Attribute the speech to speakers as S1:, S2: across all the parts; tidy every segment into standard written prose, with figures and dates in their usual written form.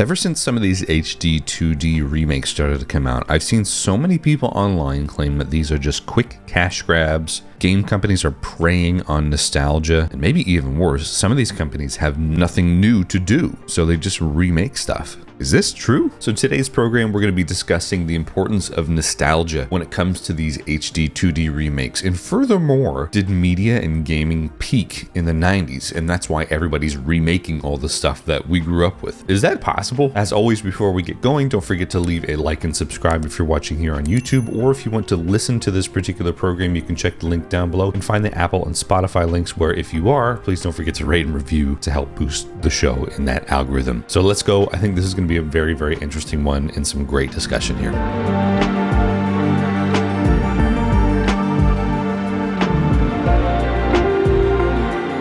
S1: Ever since some of these HD-2D remakes started to come out, I've seen so many people online claim that these are just quick cash grabs. Game companies are preying on nostalgia, and maybe even worse, some of these companies have nothing new to do, so they just remake stuff. Is this true? So in today's program, we're going to be discussing the importance of nostalgia when it comes to these HD-2D remakes. And furthermore, did media and gaming peak in the 90s? And that's why everybody's remaking all the stuff that we grew up with. Is that possible? As always, before we get going, don't forget to leave a like and subscribe if you're watching here on YouTube, or if you want to listen to this particular program, you can check the link down below and find the Apple and Spotify links, where if you are, please don't forget to rate and review to help boost the show in that algorithm. So let's go. I think this is going to be a very, very interesting one and some great discussion here.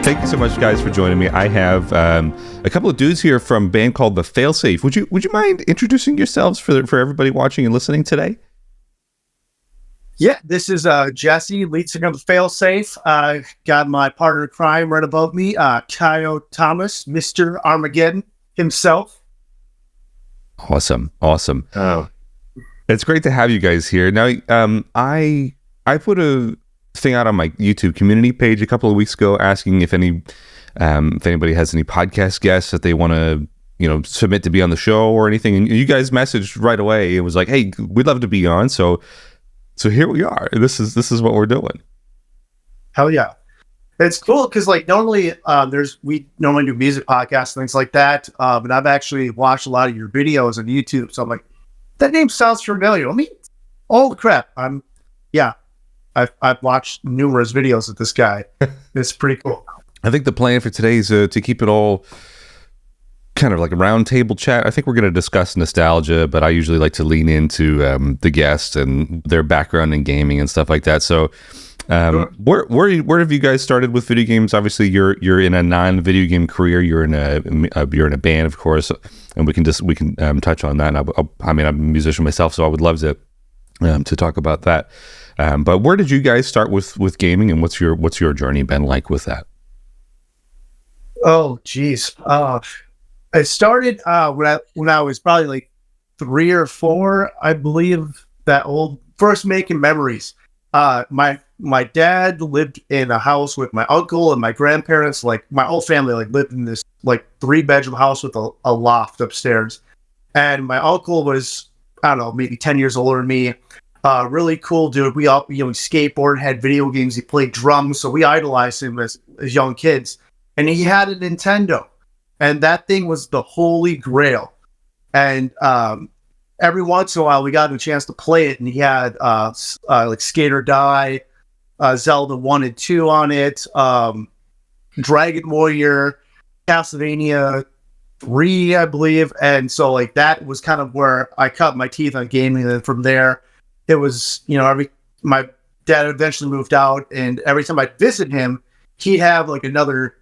S1: Thank you so much, guys, for joining me. I have a couple of dudes here from a band called The Failsafe. Would you mind introducing yourselves for everybody watching and listening today?
S2: Yeah, this is Jesse, lead singer of The Failsafe. Got my partner in crime right above me, Kyle Thomas, Mr. Armageddon himself.
S1: Awesome. Oh, it's great to have you guys here. Now, I put a thing out on my YouTube community page a couple of weeks ago asking if anybody has any podcast guests that they want to submit to be on the show or anything, and you guys messaged right away. It was like, hey, we'd love to be on. So here we are. This is what we're doing.
S2: Hell yeah. It's cool because normally we normally do music podcasts and things like that, but I've actually watched a lot of your videos on YouTube, so I'm like, that name sounds familiar. Oh crap! I've watched numerous videos of this guy. It's pretty cool.
S1: I think the plan for today is to keep it all kind of like a round table chat. I think we're going to discuss nostalgia, but I usually like to lean into the guests and their background in gaming and stuff like that. So. Where have you guys started with video games? Obviously, you're in a non-video game career. You're in a band, of course, and we can touch on that. And I'm a musician myself, so I would love to talk about that. But where did you guys start with gaming, and what's your journey been like with that?
S2: Oh, geez. I started when I was probably like 3 or 4, I believe. That old first making memories. My dad lived in a house with my uncle and my grandparents. Like my whole family lived in this 3-bedroom house with a loft upstairs. And my uncle was, I don't know, maybe 10 years older than me. Really cool dude. We all, he skateboarded, had video games. He played drums. So we idolized him as young kids. And he had a Nintendo, and that thing was the holy grail. And, every once in a while we got a chance to play it, and he had, Skate or Die, Zelda 1 and 2 on it, Dragon Warrior, Castlevania 3, I believe. And so that was kind of where I cut my teeth on gaming. And then from there, it was, my dad eventually moved out, and every time I'd visit him, he'd have another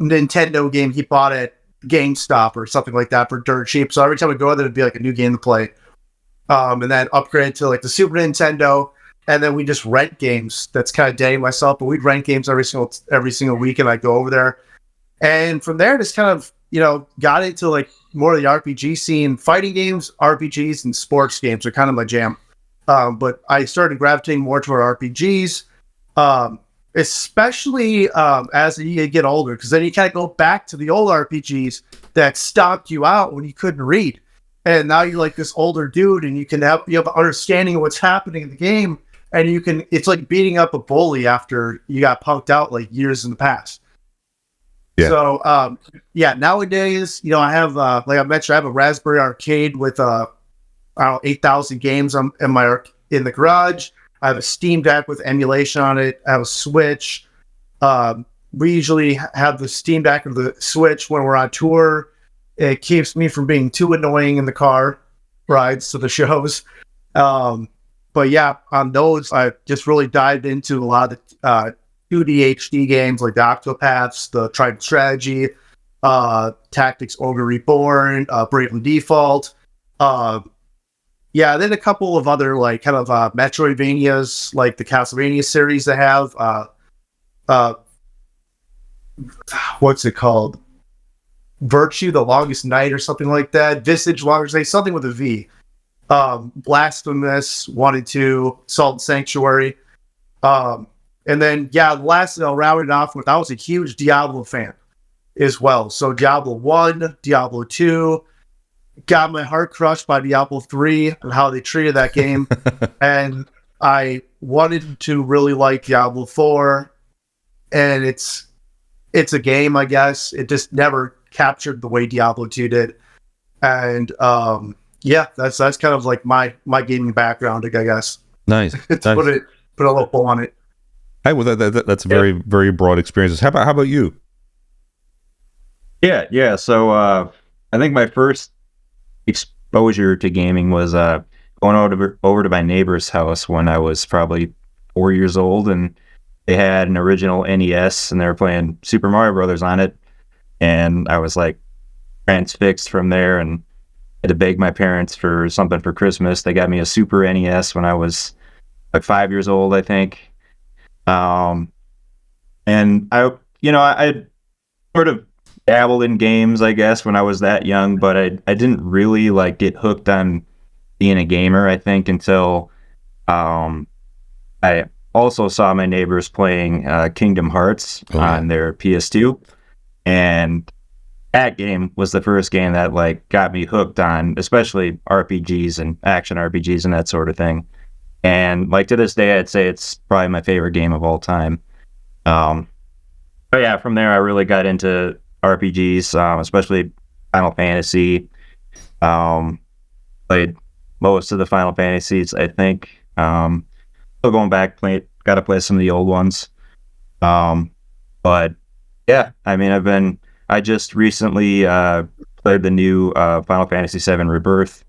S2: Nintendo game he bought at GameStop or something like that for dirt cheap. So every time I go there, it'd be a new game to play. And then upgrade to the Super Nintendo. And then we just rent games. That's kind of dating myself, but we'd rent games every single week, and I'd go over there. And from there, just kind of, got into more of the RPG scene. Fighting games, RPGs, and sports games are kind of my jam. But I started gravitating more toward RPGs, especially as you get older, because then you kind of go back to the old RPGs that stopped you out when you couldn't read. And now you're this older dude, and you have an understanding of what's happening in the game. And it's like beating up a bully after you got punked out years in the past. Yeah. So, nowadays, I have, like I mentioned, I have a Raspberry Arcade with, 8,000 games in the garage. I have a Steam Deck with emulation on it. I have a Switch. We usually have the Steam Deck or the Switch when we're on tour. It keeps me from being too annoying in the car rides to the shows. But yeah, on those, I just really dived into a lot of the 2D HD games like the Octopaths, the Trident Strategy, Tactics Ogre Reborn, Bravely Default. Then a couple of other Metroidvanias, like the Castlevania series they have. What's it called? Virtue, The Longest Night, or something like that. Visage, Longest Night, something with a V. Blasphemous 1 and 2, Salt and Sanctuary. And then, last I'll round it off with, I was a huge Diablo fan as well. So Diablo 1, Diablo 2, got my heart crushed by Diablo 3 and how they treated that game. And I wanted to really like Diablo 4. And it's a game, I guess. It just never captured the way Diablo 2 did. And that's kind of like my gaming background, I guess.
S1: Nice.
S2: Put a little pull on it.
S1: Hey, well, that's a very, very broad experiences. How about you?
S3: Yeah. So I think my first exposure to gaming was going over to my neighbor's house when I was probably 4 years old, and they had an original NES, and they were playing Super Mario Brothers on it, and I was like transfixed from there, and had to beg my parents for something for Christmas. They got me a Super NES when I was like 5 years old, I think. And I sort of dabbled in games, I guess, when I was that young, but I didn't really like get hooked on being a gamer, I think, until I also saw my neighbors playing Kingdom Hearts on their PS2, and that game was the first game that like got me hooked on, especially RPGs and action RPGs and that sort of thing. And like to this day, I'd say it's probably my favorite game of all time. But yeah, from there I really got into RPGs, especially Final Fantasy. Played most of the Final Fantasies, I think. Still going back, got to play some of the old ones. But yeah, I mean, I just recently played the new Final Fantasy VII Rebirth.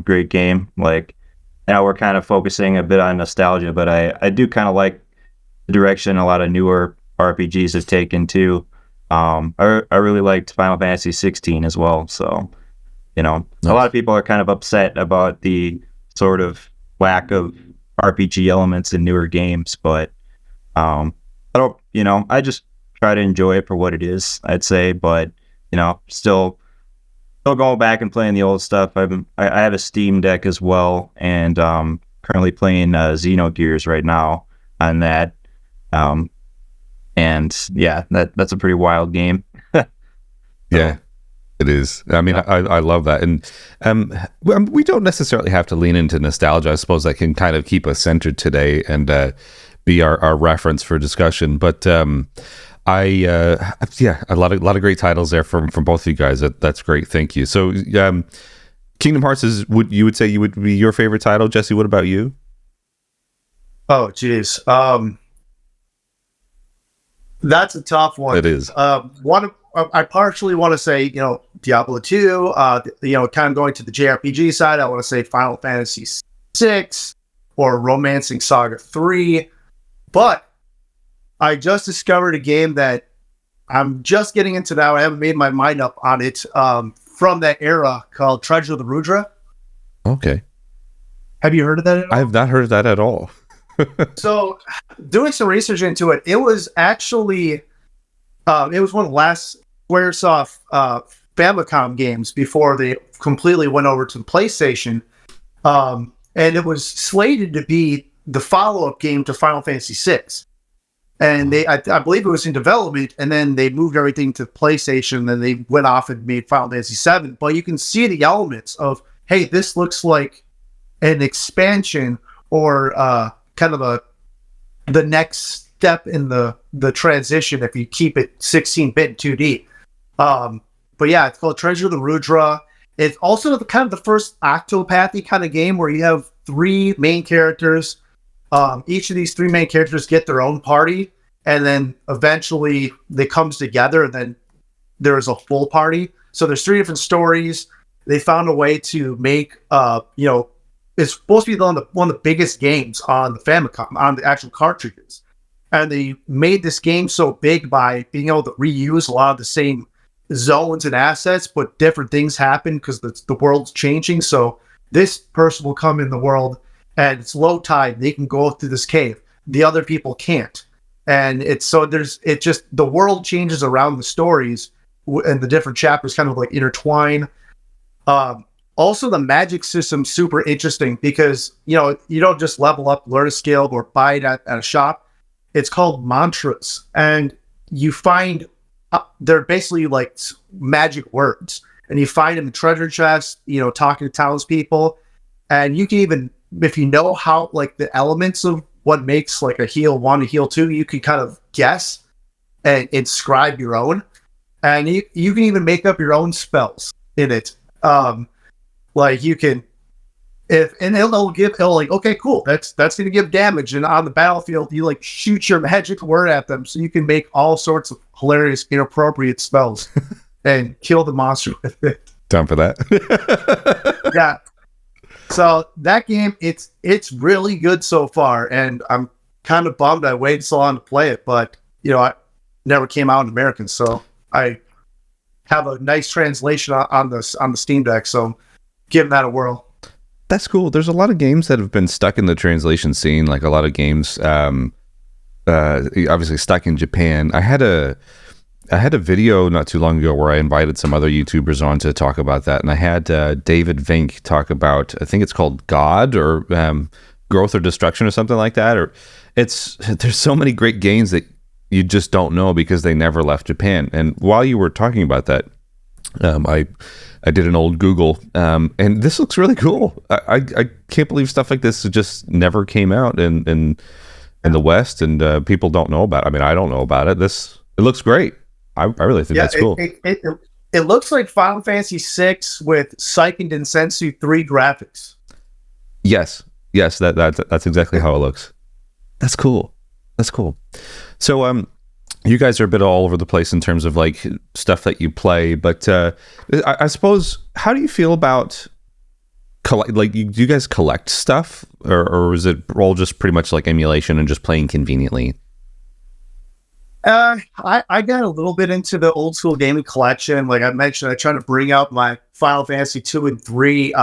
S3: Great game. Like, now we're kind of focusing a bit on nostalgia, but I do kind of like the direction a lot of newer RPGs have taken too. I really liked Final Fantasy 16 as well. So, nice. A lot of people are kind of upset about the sort of lack of RPG elements in newer games, but I just try to enjoy it for what it is, I'd say. But still going back and playing the old stuff. I have a Steam Deck as well, and currently playing Xenogears right now on that. And yeah, that's a pretty wild game.
S1: Yeah, it is. I mean, I love that. And we don't necessarily have to lean into nostalgia. I suppose that can kind of keep us centered today and be our reference for discussion. But a lot of great titles there from both of you guys. That's great. Thank you. So Kingdom Hearts would say you would be your favorite title? Jesse, what about you?
S2: Oh, geez. That's a tough one.
S1: It is.
S2: I partially want to say, Diablo 2, kind of going to the JRPG side, I want to say Final Fantasy 6 or Romancing Saga 3. But I just discovered a game that I'm just getting into now. I haven't made my mind up on it, from that era, called Treasure of the Rudra.
S1: Okay.
S2: Have you heard of that at all?
S1: I have not heard of that at all.
S2: So, doing some research into it, it was actually, it was one of the last Squaresoft Famicom games before they completely went over to the PlayStation. And it was slated to be the follow-up game to Final Fantasy VI. And I believe it was in development, and then they moved everything to PlayStation, and they went off and made Final Fantasy VII. But you can see the elements of, hey, this looks like an expansion or kind of the next step in the transition if you keep it 16-bit 2D. But yeah, it's called Treasure of the Rudra. It's also kind of the first Octopathy kind of game where you have three main characters. Each of these three main characters get their own party, and then eventually they comes together, and then there's a full party. So there's three different stories. They found a way to make, it's supposed to be one of the biggest games on the Famicom, on the actual cartridges. And they made this game so big by being able to reuse a lot of the same zones and assets, but different things happen because the world's changing. So this person will come in the world, and it's low tide. They can go through this cave. The other people can't. And the world changes around the stories, and the different chapters kind of like intertwine. Also, the magic system super interesting because you don't just level up, learn a skill, or buy it at a shop. It's called mantras, and you find they're basically like magic words, and you find them in treasure chests. Talking to townspeople, and you can even, if you know how like the elements of what makes like a heal 1 to heal 2, you can kind of guess and inscribe your own, and you can even make up your own spells in it. Like you can, it'll like, okay, cool, that's gonna give damage, and on the battlefield you like shoot your magic word at them, so you can make all sorts of hilarious, inappropriate spells and kill the monster with it.
S1: Down for that.
S2: Yeah. So that game, it's really good so far, and I'm kind of bummed I waited so long to play it, but I never came out in American, so I have a nice translation on the Steam Deck, so give that a whirl.
S1: That's cool. There's a lot of games that have been stuck in the translation scene, like a lot of games obviously stuck in Japan. I had a video not too long ago where I invited some other YouTubers on to talk about that, and I had David Vink talk about, I think it's called God or Growth or Destruction or something like that. Or there's so many great games that you just don't know because they never left Japan. And while you were talking about that, I did an old Google, and this looks really cool. I can't believe stuff like this just never came out in the West, and people don't know about it. I mean, I don't know about it. It looks great. I really think that's cool.
S2: It looks like Final Fantasy VI with Seiken Densetsu 3 graphics.
S1: Yes, that's exactly how it looks. That's cool. So, you guys are a bit all over the place in terms of like stuff that you play, but I suppose, how do you feel about do you guys collect stuff, or is it all just pretty much like emulation and just playing conveniently?
S2: I got a little bit into the old school gaming collection. Like I mentioned, I try to bring out my Final Fantasy 2 and 3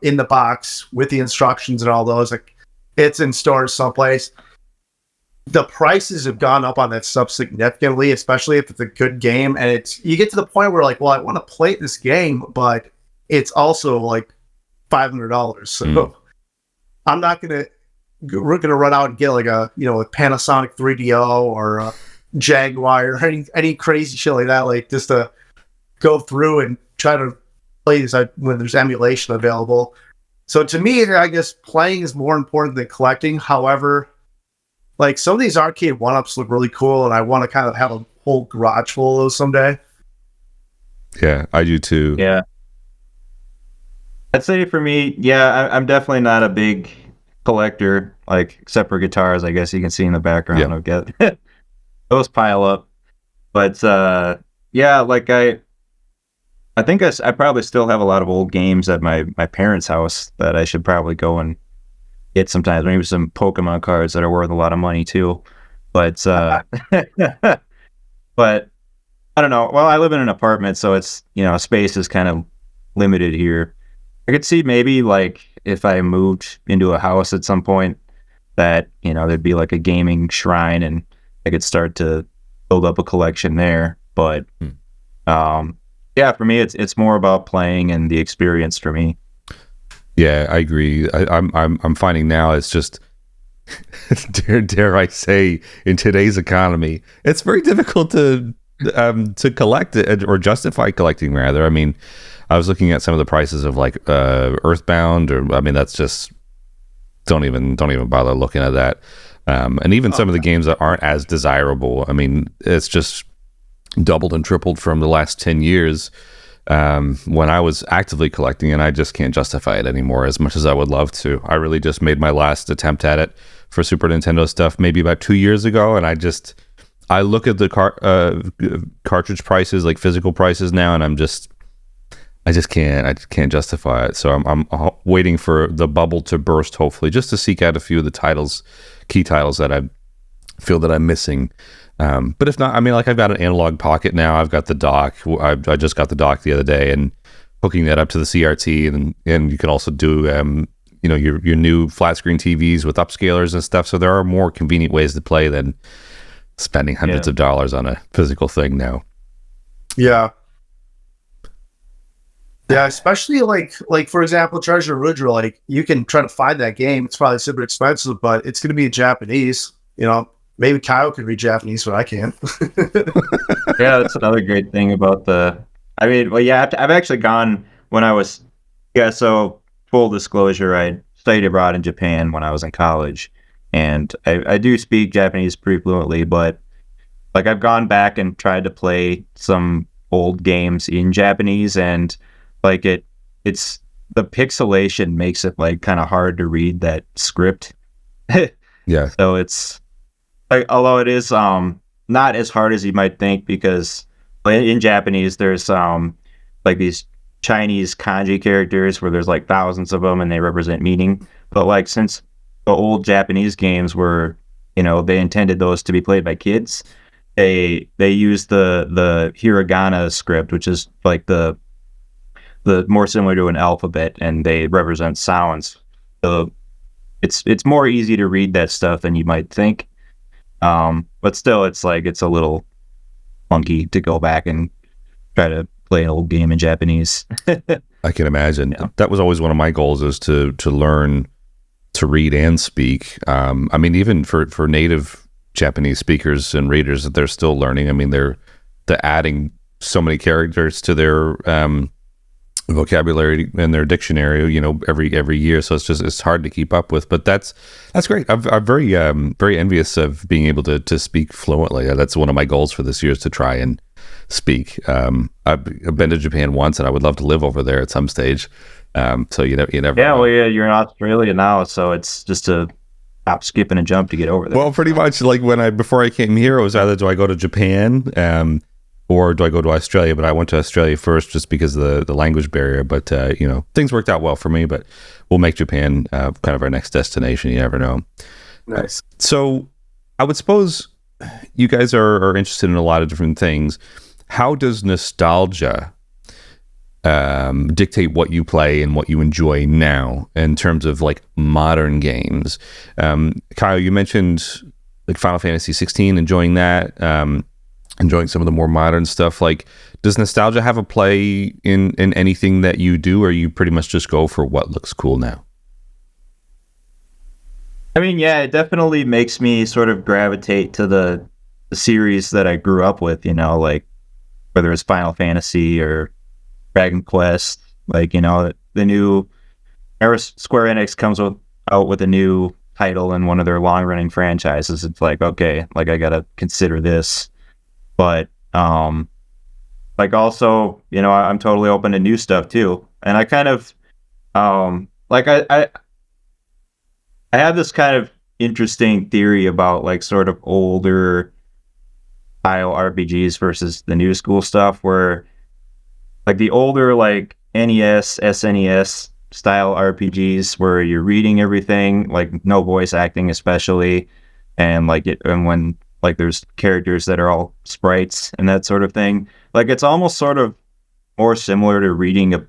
S2: in the box with the instructions and all those. Like it's in stores someplace. The prices have gone up on that stuff significantly, especially if it's a good game. And you get to the point where like, well, I want to play this game, but it's also like $500. So I'm not we're going to run out and get like a Panasonic 3DO or a Jaguar or any crazy shit like that, like just to go through and try to play these when there's emulation available. So to me, I guess playing is more important than collecting. However, like some of these arcade one-ups look really cool, and I want to kind of have a whole garage full of those someday.
S1: Yeah, I do too.
S3: Yeah. I'd say for me, I'm definitely not a big collector, like except for guitars, I guess you can see in the background.
S1: Yeah.
S3: I'll get those pile up. But like I think I probably still have a lot of old games at my parents' house that I should probably go and get sometimes. Maybe some Pokemon cards that are worth a lot of money too. But but I don't know. Well, I live in an apartment, so it's space is kind of limited here. I could see maybe like if I moved into a house at some point that there'd be like a gaming shrine and I could start to build up a collection there. But for me, it's more about playing and the experience for me.
S1: Yeah, I agree. I'm finding now it's just dare I say, in today's economy, it's very difficult to collect it or justify collecting. Rather, I mean, I was looking at some of the prices of like Earthbound, or I mean, that's just don't even bother looking at that. And even some of the games that aren't as desirable. I mean, it's just doubled and tripled from the last 10 years. When I was actively collecting, and I just can't justify it anymore as much as I would love to. I really just made my last attempt at it for Super Nintendo stuff maybe about 2 years ago, and I look at the cartridge prices, like physical prices now, and I just can't justify it. So I'm waiting for the bubble to burst, hopefully, just to seek out a few of the key titles that I feel that I'm missing. But if not, I mean, like I've got an analog pocket now. I've got the dock. I just got the dock the other day, and hooking that up to the CRT, and you can also do your new flat screen TVs with upscalers and stuff. So there are more convenient ways to play than spending hundreds of dollars on a physical thing now.
S2: Yeah. Yeah, especially like for example, Treasure Rudra, like you can try to find that game. It's probably super expensive, but it's gonna be in Japanese. You know, maybe Kyle can read Japanese, but I can't.
S3: Yeah, that's another great thing about the. I mean, well, yeah, I've actually gone when I was. Yeah, so full disclosure, I studied abroad in Japan when I was in college, and I do speak Japanese pretty fluently, but like I've gone back and tried to play some old games in Japanese, and like it's the pixelation makes it like kind of hard to read that script.
S1: Yeah.
S3: So it's like, although it is not as hard as you might think, because in Japanese there's like these Chinese kanji characters where there's like thousands of them and they represent meaning. But like since the old Japanese games were, you know, they intended those to be played by kids, they use the hiragana script, which is like the more similar to an alphabet, and they represent sounds. So it's more easy to read that stuff than you might think. But still, it's like it's a little funky to go back and try to play an old game in Japanese.
S1: I can imagine.
S3: Yeah.
S1: That was always one of my goals, is to learn to read and speak. I mean, even for native Japanese speakers and readers, that they're still learning. I mean, they're adding so many characters to their vocabulary and their dictionary, you know, every year. So it's hard to keep up with. But that's great. I'm very very envious of being able to speak fluently. That's one of my goals for this year, is to try and speak. I've been to Japan once, and I would love to live over there at some stage. So you never
S3: Yeah,
S1: know.
S3: well, yeah, you're in Australia now, so it's just a hop, skip, and a jump to get over there.
S1: Well, pretty much like before I came here, it was either do I go to Japan, or do I go to Australia? But I went to Australia first just because of the language barrier. But you know, things worked out well for me. But we'll make Japan kind of our next destination. You never know.
S2: Nice.
S1: So I would suppose you guys are interested in a lot of different things. How does nostalgia dictate what you play and what you enjoy now in terms of like modern games? Kyle, you mentioned like Final Fantasy 16, enjoying that, enjoying some of the more modern stuff. Like, does nostalgia have a play in anything that you do, or you pretty much just go for what looks cool now?
S3: I mean, yeah, it definitely makes me sort of gravitate to the series that I grew up with, you know, like whether it's Final Fantasy or Dragon Quest. Like, you know, the new Square Enix comes out with a new title in one of their long-running franchises. It's like, okay, like I gotta consider this. But like also, you know, I'm totally open to new stuff too. And I kind of like I have this kind of interesting theory about like sort of older style RPGs versus the new school stuff, where like the older like NES, SNES style RPGs where you're reading everything, like no voice acting especially, and when like there's characters that are all sprites and that sort of thing. Like it's almost sort of more similar to reading a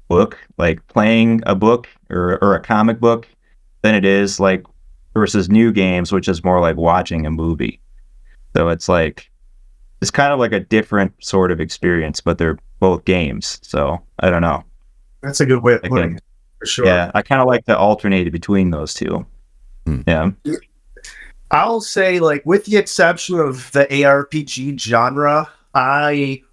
S3: book, like playing a book or a comic book, than it is like versus new games, which is more like watching a movie. So it's like it's kind of like a different sort of experience, but they're both games. So I don't know.
S2: That's a good way of putting it, for sure.
S3: Yeah, I kind of like to alternate between those two. Yeah.
S2: I'll say, like, with the exception of the ARPG genre, I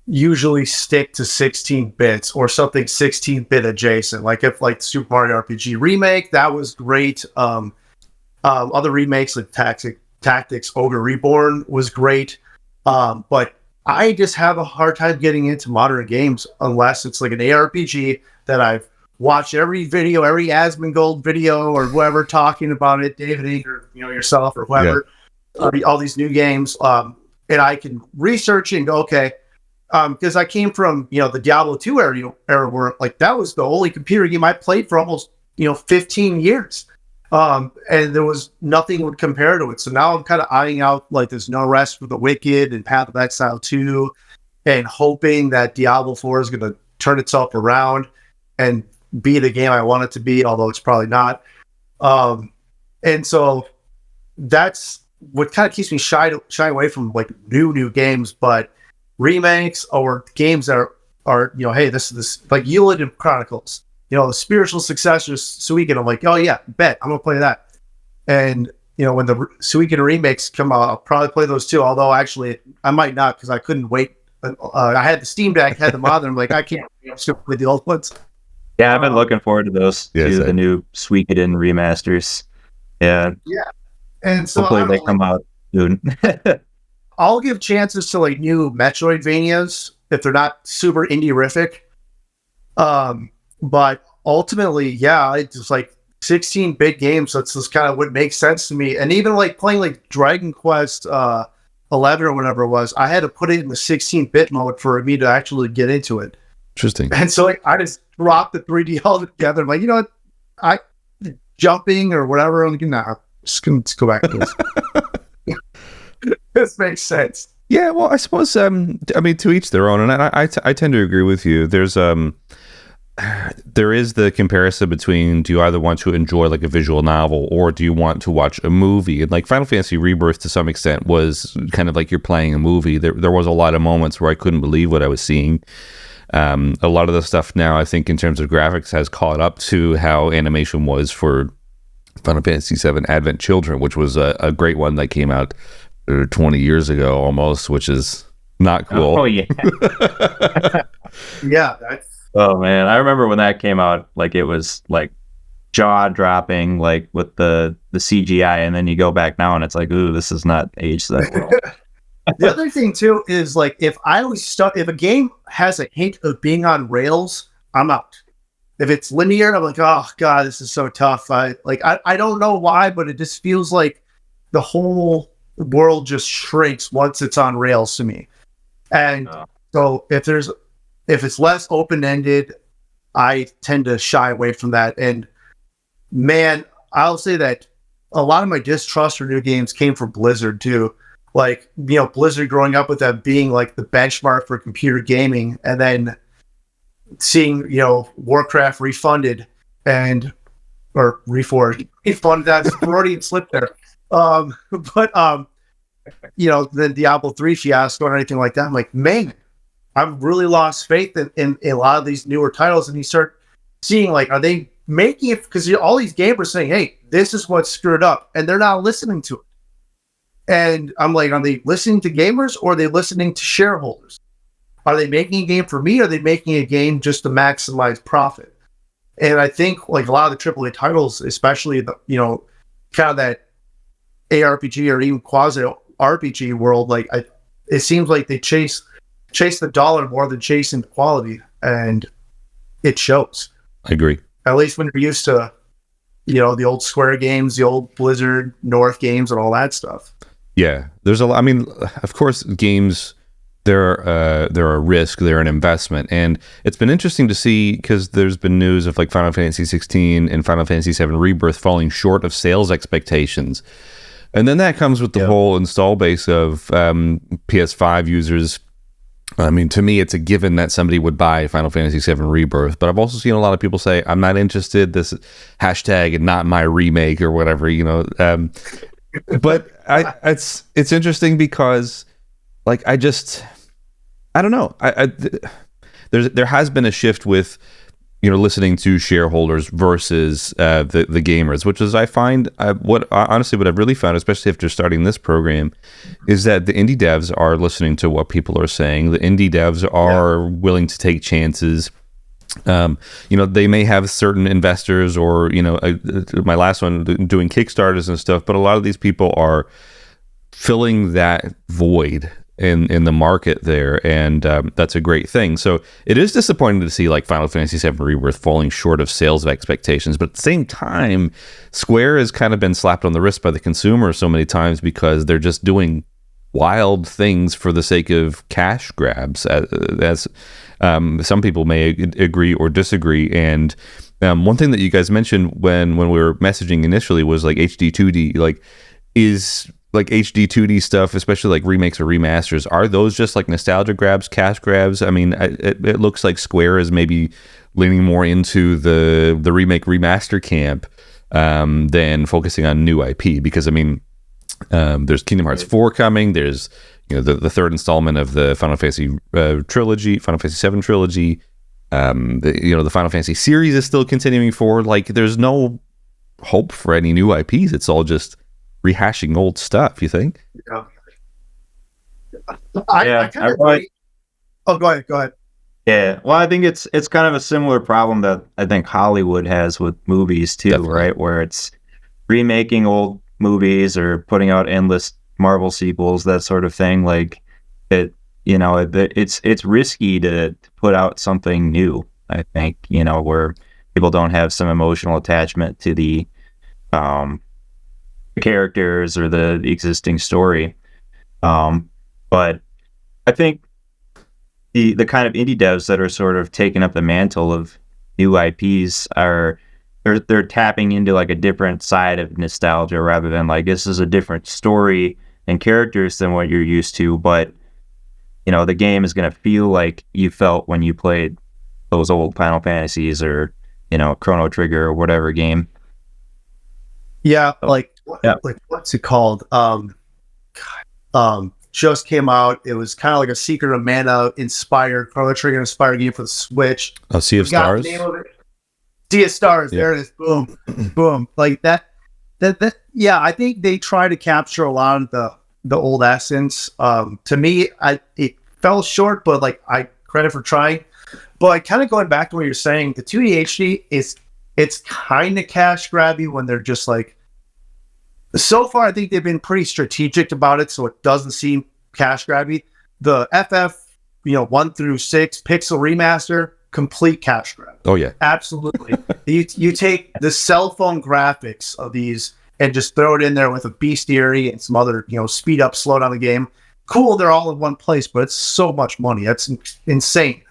S2: usually stick to 16 bits or something 16-bit adjacent. Like if like Super Mario RPG Remake, that was great. Other remakes like Tactics Ogre Reborn was great. But I just have a hard time getting into modern games unless it's like an ARPG that I've watched every video, every Asmongold video or whoever talking about it, David Inc. or yourself or whoever, all these new games, and I can research and go, okay, because I came from the Diablo 2 era where like that was the only computer game I played for almost 15 years, and there was nothing would compare to it. So now I'm kind of eyeing out like there's No Rest for the Wicked and Path of Exile 2, and hoping that Diablo 4 is going to turn itself around and be the game I want it to be, although it's probably not. And so that's what kind of keeps me shy away from like new games. But remakes or games that are hey, this is this like Eulid Chronicles, the spiritual successors Suikoden. I'm like, oh yeah, bet I'm gonna play that. And when the Suikoden remakes come out, I'll probably play those too. Although actually, I might not because I couldn't wait. I had the Steam Deck, had them on there. I'm like, I can't. I'm just gonna play the old ones.
S3: Yeah, I've been looking forward to those too, the new Suikoden remasters. Yeah.
S2: And so
S3: hopefully they come out soon.
S2: I'll give chances to like new Metroidvanias if they're not super indie-rific. But ultimately, yeah, it's just like 16-bit games. That's just kind of what makes sense to me. And even like playing like Dragon Quest 11 or whatever it was, I had to put it in the 16-bit mode for me to actually get into it.
S1: Interesting.
S2: And so like, I just dropped the 3D altogether. I'm like, you know what? I jumping or whatever. I'm like, nah, just gonna go back to this. This makes sense.
S1: Yeah, well, I suppose. I mean, to each their own, and I tend to agree with you. There is the comparison between, do you either want to enjoy like a visual novel or do you want to watch a movie? And like Final Fantasy Rebirth to some extent was kind of like you're playing a movie. There was a lot of moments where I couldn't believe what I was seeing. A lot of the stuff now, I think, in terms of graphics, has caught up to how animation was for Final Fantasy VII Advent Children, which was a great one that came out 20 years ago almost, which is not cool.
S3: Oh, yeah.
S2: Yeah.
S3: Oh, man. I remember when that came out, like, it was, like, jaw-dropping, like, with the CGI, and then you go back now, and it's like, ooh, this is not aged that well.
S2: The other thing too is like if a game has a hint of being on rails, I'm out. If it's linear, I'm like, oh god, this is so tough. I don't know why, but it just feels like the whole world just shrinks once it's on rails to me. And so if it's less open-ended, I tend to shy away from that. And man, I'll say that a lot of my distrust for new games came from Blizzard too. Like, Blizzard growing up with that being like the benchmark for computer gaming, and then seeing, Warcraft refunded or reforged. That's Freudian slip there. Then Diablo 3 fiasco or anything like that. I'm like, man, I've really lost faith in a lot of these newer titles. And you start seeing, like, are they making it? Because all these gamers saying, hey, this is what's screwed up, and they're not listening to it. And I'm like, are they listening to gamers or are they listening to shareholders? Are they making a game for me or are they making a game just to maximize profit? And I think like a lot of the AAA titles, especially the, kind of that ARPG or even quasi RPG world, like it seems like they chase the dollar more than chasing the quality, and it shows.
S1: I agree.
S2: At least when you're used to, the old Square games, the old Blizzard North games, and all that stuff.
S1: Yeah, there's a lot. I mean, of course, games, they're a risk, they're an investment, and it's been interesting to see because there's been news of like Final Fantasy 16 and Final Fantasy 7 Rebirth falling short of sales expectations, and then that comes with the whole install base of PS5 users. I mean, to me, it's a given that somebody would buy Final Fantasy 7 Rebirth, but I've also seen a lot of people say, "I'm not interested." This hashtag and not my remake or whatever, But it's interesting because, like, I don't know. There has been a shift with, listening to shareholders versus the gamers, which is I find what I've really found, especially after starting this program, is that the indie devs are listening to what people are saying. The indie devs are willing to take chances. They may have certain investors or, my last one doing Kickstarters and stuff, but a lot of these people are filling that void in the market there, and that's a great thing. So it is disappointing to see like Final Fantasy VII Rebirth falling short of sales expectations, but at the same time, Square has kind of been slapped on the wrist by the consumer so many times because they're just doing wild things for the sake of cash grabs, as some people may agree or disagree. And one thing that you guys mentioned when we were messaging initially was like HD-2D. Like, is like HD-2D stuff, especially like remakes or remasters, are those just like nostalgia grabs, cash grabs? I mean, it looks like Square is maybe leaning more into the remake remaster camp than focusing on new IP, because I mean, there's Kingdom Hearts 4 coming. There's the third installment of the Final Fantasy trilogy, Final Fantasy VII trilogy. The Final Fantasy series is still continuing forward. Like, there's no hope for any new IPs. It's all just rehashing old stuff. You think?
S2: Yeah. I kind of agree. Oh, go ahead.
S3: Yeah, well, I think it's kind of a similar problem that I think Hollywood has with movies too, definitely. Right? Where it's remaking old movies or putting out endless Marvel sequels, that sort of thing. Like, it's risky to put out something new. I think, where people don't have some emotional attachment to the characters or the existing story. But I think the kind of indie devs that are sort of taking up the mantle of new IPs they're tapping into like a different side of nostalgia, rather than like, this is a different story and characters than what you're used to, but the game is going to feel like you felt when you played those old Final Fantasies or Chrono Trigger or whatever game.
S2: Yeah, like what's it called? Just came out. It was kind of like a Secret of Mana inspired, Chrono Trigger inspired game for the Switch.
S1: Oh, Sea of Stars?
S2: The name of it. Sea of Stars. Yeah. There it is. Boom. Boom. Like that. Yeah, I think they try to capture a lot of the old essence. To me, it fell short, but like, I credit for trying. But kind of going back to what you're saying, the 2D HD it's kind of cash grabby when they're just like. So far, I think they've been pretty strategic about it, so it doesn't seem cash grabby. The FF, 1 through 6 pixel remaster, complete cash grab.
S1: Oh yeah,
S2: absolutely. you take the cell phone graphics of these and just throw it in there with a bestiary and some other, speed up, slow down the game. Cool, they're all in one place, but it's so much money. That's insane.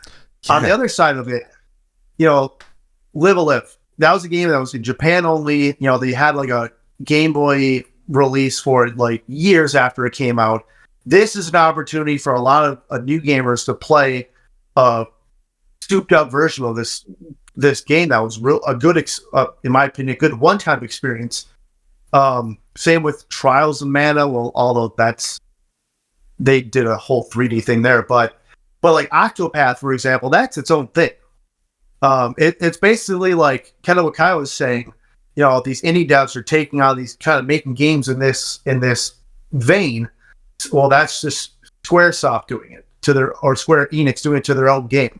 S2: Yeah. On the other side of it, Live a Live. That was a game that was in Japan only. They had like a Game Boy release for it like years after it came out. This is an opportunity for a lot of new gamers to play a souped up version of this game that was a good, in my opinion, a good one-time experience. Same with Trials of Mana. Well, although they did a whole 3D thing there, but like Octopath, for example, that's its own thing. It's basically like kind of what Kyle was saying. These indie devs are taking on these kind of making games in this vein. Well, that's just Squaresoft doing it or Square Enix doing it to their own game,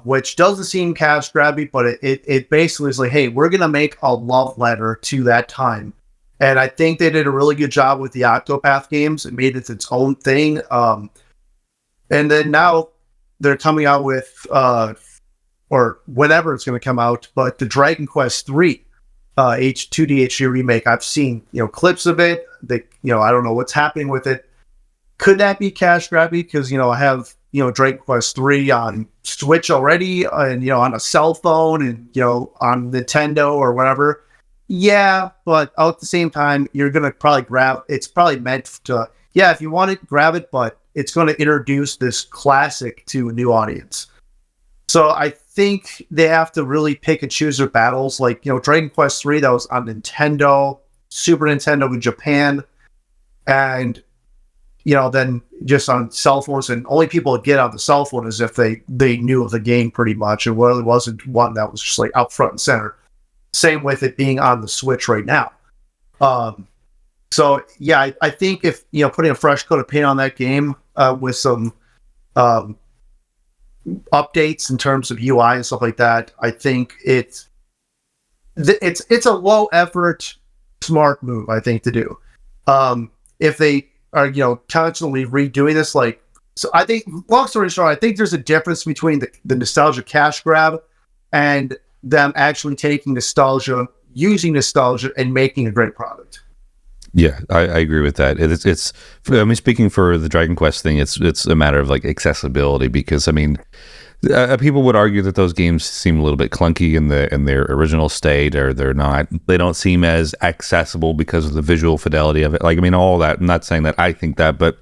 S2: which doesn't seem cash grabby, but it basically is like, hey, we're gonna make a love letter to that time, and I think they did a really good job with the Octopath games. It made it its own thing, and then now they're coming out with or whenever it's going to come out, but the Dragon Quest 3. 2D HD remake. I've seen clips of it. I don't know what's happening with it. Could that be cash grabby? Because I have Dragon Quest 3 on Switch already, and on a cell phone, and on Nintendo or whatever. Yeah, but at the same time, you're gonna probably grab. It's probably meant to. Yeah, if you want it, grab it, but it's going to introduce this classic to a new audience. So I think they have to really pick and choose their battles. Like, Dragon Quest 3, that was on Nintendo, Super Nintendo in Japan, and, then just on cell phones. And only people that get on the cell phone is if they knew of the game pretty much. It really wasn't one that was just like out front and center. Same with it being on the Switch right now. So, yeah, I think if, putting a fresh coat of paint on that game with some updates in terms of UI and stuff like that, I think it's a low effort, smart move, I think, to do. If they are, constantly redoing this, so I think, long story short, I think there's a difference between the nostalgia cash grab and them actually taking nostalgia, using nostalgia, and making a great product.
S1: Yeah, I agree with that. It's speaking for the Dragon Quest thing, it's a matter of accessibility, because people would argue that those games seem a little bit clunky in their original state, or they don't seem as accessible because of the visual fidelity of it. All that. I'm not saying that I think that, but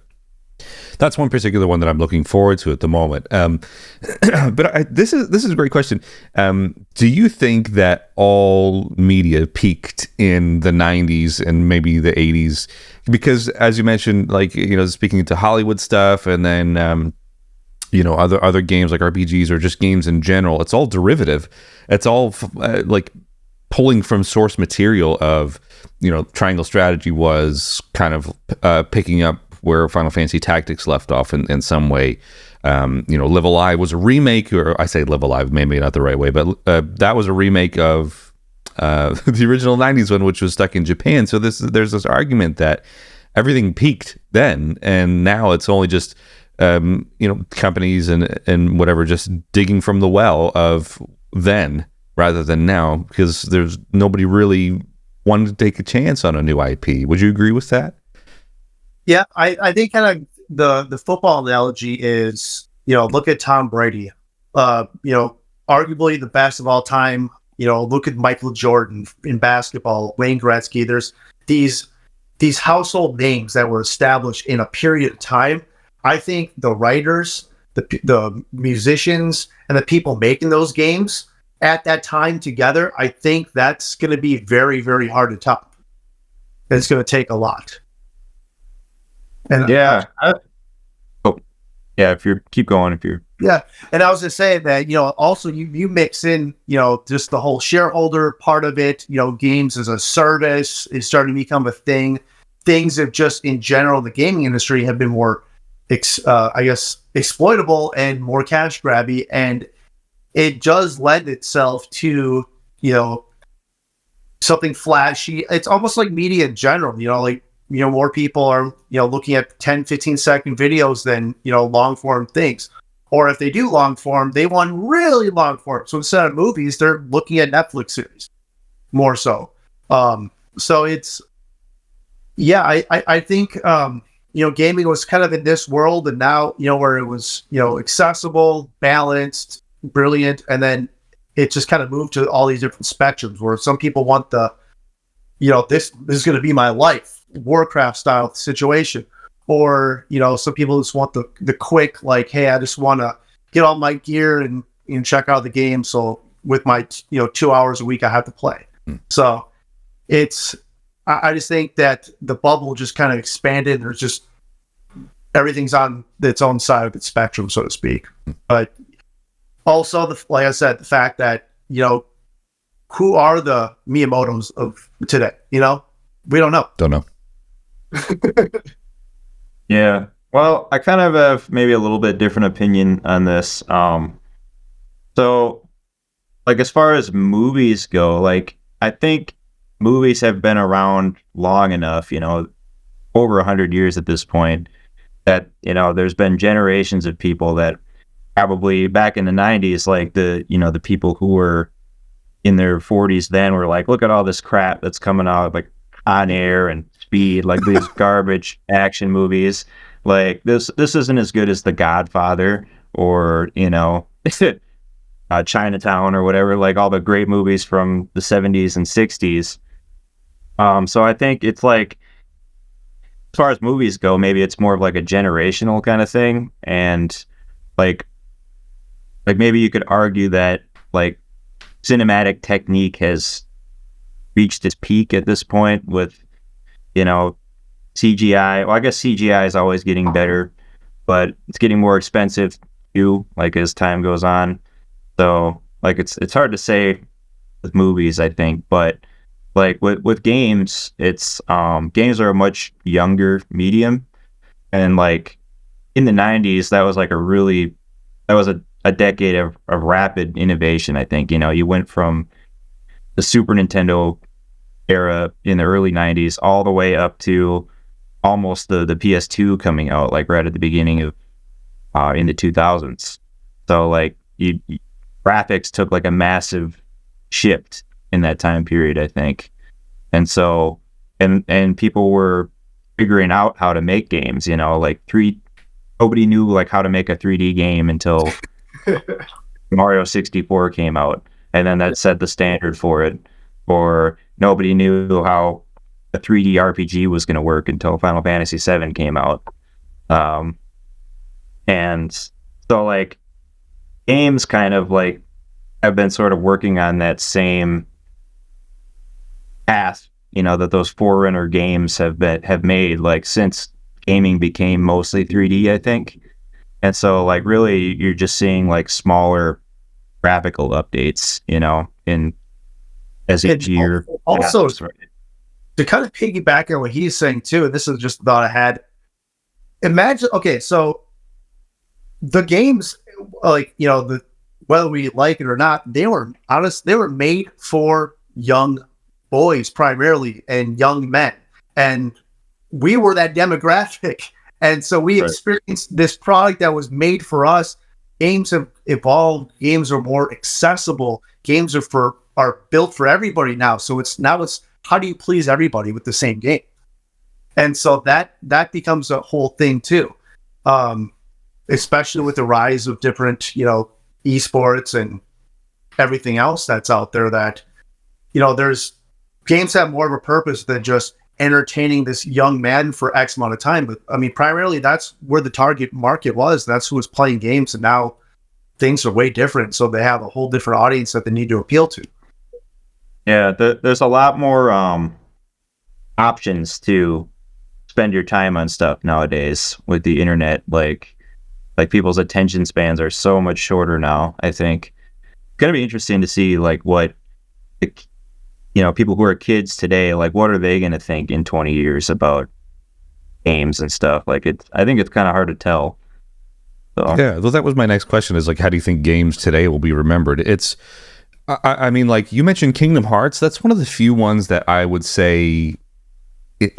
S1: That's one particular one that I'm looking forward to at the moment. But this is a great question. Do you think that all media peaked in the 90s and maybe the 80s? Because as you mentioned, like, speaking to Hollywood stuff, and then other games like RPGs or just games in general, it's all derivative. It's all like pulling from source material of, Triangle Strategy was kind of picking up where Final Fantasy Tactics left off in some way. Live Alive was a remake, or I say Live Alive, maybe not the right way, but that was a remake of the original 90s one, which was stuck in Japan. So there's this argument that everything peaked then, and now it's only just companies and whatever just digging from the well of then rather than now, because there's nobody really wanted to take a chance on a new IP. Would you agree with that?
S2: Yeah, I think kind of the football analogy is, look at Tom Brady, arguably the best of all time. Look at Michael Jordan in basketball, Wayne Gretzky. There's these household names that were established in a period of time. I think the writers, the musicians, and the people making those games at that time together, I think that's going to be very, very hard to top. It's going to take a lot. And
S3: if you keep going,
S2: and I was just saying that, also you mix in, just the whole shareholder part of it, games as a service is starting to become a thing. Things have just in general, the gaming industry have been more, exploitable and more cash grabby, and it does lend itself to, something flashy. It's almost like media in general, more people are, looking at 10, 15-second videos than, long form things. Or if they do long form, they want really long form. So instead of movies, they're looking at Netflix series more so. So it's, I think, gaming was kind of in this world, and now, where it was, accessible, balanced, brilliant. And then it just kind of moved to all these different spectrums where some people want the, this is going to be my life, Warcraft style situation, or some people just want the quick, like, hey, I just want to get all my gear and check out the game, so with my 2 hours a week I have to play. So it's, I just think that the bubble just kind of expanded. There's just everything's on its own side of the spectrum, so to speak. But also, like I said, the fact that who are the Miyamotos of today? We don't know.
S1: Don't know.
S3: Yeah. Well, I kind of have maybe a little bit different opinion on this. So, like, as far as movies go, like, I think movies have been around long enough, over 100 years at this point, that, there's been generations of people that probably back in the 90s, like the people who were in their 40s then were like, look at all this crap that's coming out, like On Air and Speed, like these garbage action movies. Like this isn't as good as The Godfather or, Chinatown or whatever, like all the great movies from the 70s and 60s. So I think it's like, as far as movies go, maybe it's more of like a generational kind of thing. And like maybe you could argue that like cinematic technique has reached its peak at this point with, CGI. Well, I guess CGI is always getting better, but it's getting more expensive too, like as time goes on. So like it's hard to say with movies, I think, but like with games, it's games are a much younger medium, and like in the 90s, that was like a decade of rapid innovation. I think you went from the Super Nintendo era in the early 90s all the way up to almost the PS2 coming out like right at the beginning of in the 2000s. So like graphics took like a massive shift in that time period, I think. And so and people were figuring out how to make games, like nobody knew like how to make a 3D game until Mario 64 came out, and then that set the standard for it. Or nobody knew how a 3D RPG was going to work until Final Fantasy VII came out. Um, and so like games kind of like have been sort of working on that same path, that those forerunner games have made, like, since gaming became mostly 3D, I think. And so like really you're just seeing like smaller graphical updates, in as each year.
S2: Also, to kind of piggyback on what he's saying too, and this is just a thought I had. Imagine, okay, so the games, like, whether we like it or not, they were made for young boys primarily and young men. And we were that demographic. And so we experienced this product that was made for us. Games have evolved. Games are more accessible. Games are built for everybody now. So it's how do you please everybody with the same game? And so that becomes a whole thing too. Especially with the rise of different, esports and everything else that's out there, that, there's games have more of a purpose than just entertaining this young man for X amount of time. But I mean, primarily that's where the target market was. That's who was playing games. And now things are way different. So they have a whole different audience that they need to appeal to.
S3: Yeah. There's a lot more options to spend your time on stuff nowadays with the internet. Like people's attention spans are so much shorter now. I think it's going to be interesting to see like what, people who are kids today, like what are they going to think in 20 years about games and stuff? Like I think it's kind of hard to tell. So.
S1: Yeah, well, that was my next question, is like, how do you think games today will be remembered? I mean, like you mentioned Kingdom Hearts. That's one of the few ones that I would say it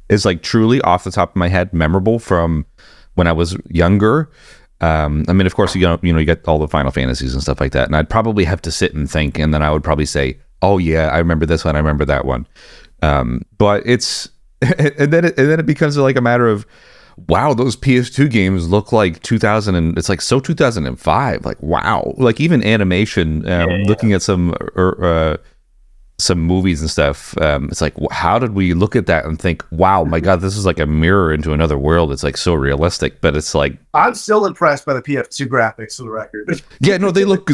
S1: is like truly off the top of my head memorable from when I was younger. I mean, of course, you get all the Final Fantasies and stuff like that, and I'd probably have to sit and think, and then I would probably say, oh yeah, I remember this one, I remember that one. But it's and then it becomes like a matter of, wow, those PS2 games look like 2000, and it's like so 2005. Like, wow, like even animation. Looking at some movies and stuff, it's like, how did we look at that and think, wow, my God, this is like a mirror into another world. It's like so realistic, but it's like,
S2: I'm still impressed by the PS2 graphics, for the record.
S1: Yeah, no, they look